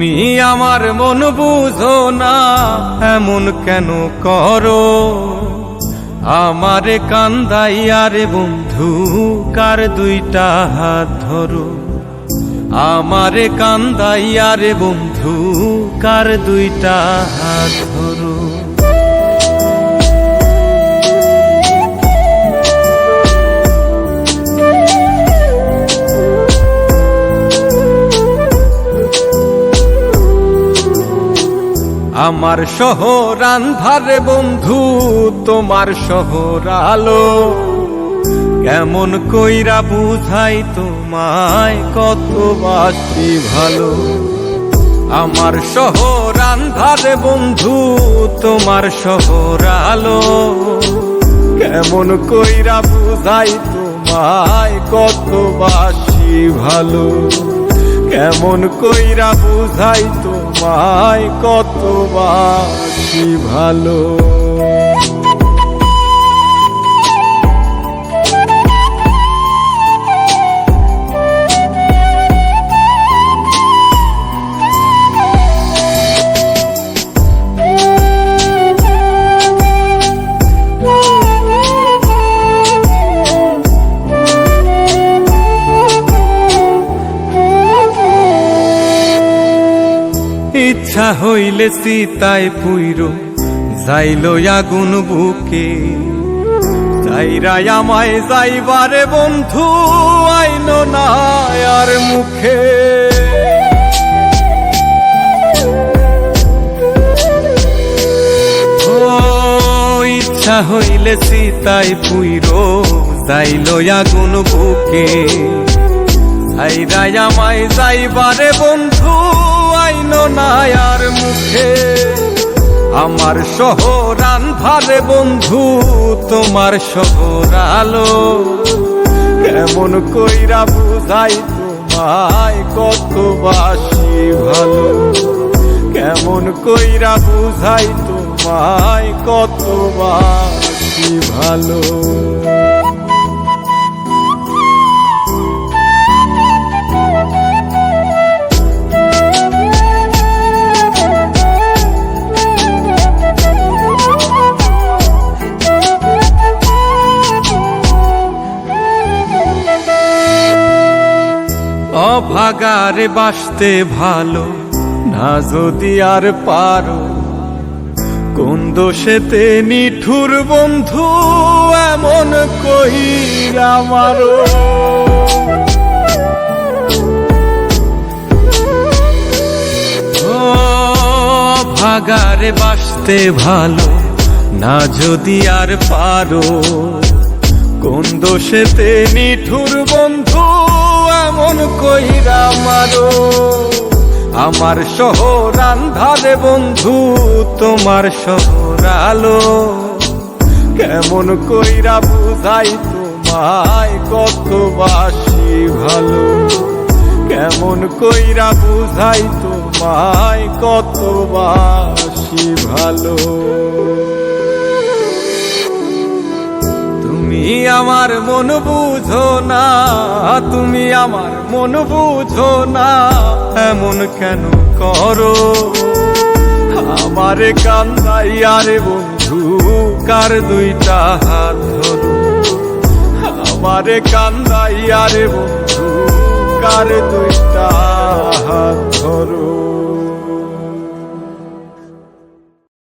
তুমি আমার মন বুঝো না, এমন কেন করো? আমারে কান্দাইয়া রে বন্ধু, কার দুইটা হাত ধরো। আমারে কান্দাইয়া রে বন্ধু, কার দুইটা হাত ধরো। আমার শহর আন্ধারে বন্ধু, তোমার শহর আলো। কেমন কইরা বুঝাই তোমায়, কত বাসি ভালো। আমার শহর আন্ধারে বন্ধু, তোমার শহর আলো। কেমন কইরা বুঝাই তোমায়, কত বাসি ভালো। কেমন কইরা বুঝাই তোমায়, কত বাসি ভালো। ইচ্ছা হইলে সীতায় পুইরো যাইল আগুন বুকে। যাইরাই আমায় যাইবারে বন্ধু, আইন না আর মুখে। ও ইচ্ছা হইলে সীতায় পুইরো যাইল আগুন বুকে। যাইরাই আমায় যাইবারে বন্ধু, আইন না আর মুখে। আমার শহর আন্ধারে বন্ধু, তোমার শহর আলো। কেমন কইরা বুঝাই তোমায়, কত বাসি ভালো। কেমন কইরা বুঝাই তোমায়, কত বাসি ভালো। অভাগারে বাসতে ভালো না যদি আর পারো। কোন দোষেতে নিঠুর বন্ধু, এমন কইরা মারো। অভাগারে বাসতে ভালো না যদি আর পারো। কোন দোষেতে নিঠুর বন্ধু, এমন কইরা মারো। আমার শহর আন্ধারে বন্ধু, তোমার শহর আলো। কেমন কইরা বুঝাই তোমায়, কত বাসি ভালো। কেমন কইরা বুঝাই তোমায়, কত বাসি ভালো। তুমি আমার মন বুঝো না, তুমি আমার মন বুঝো না, এমন কেন করো? আমারে কান্দাইয়া রে বন্ধু, কার দুইটা হাত ধরো। আমারে কান্দাইয়া রে বন্ধু, কার দুইটা হাত ধরো।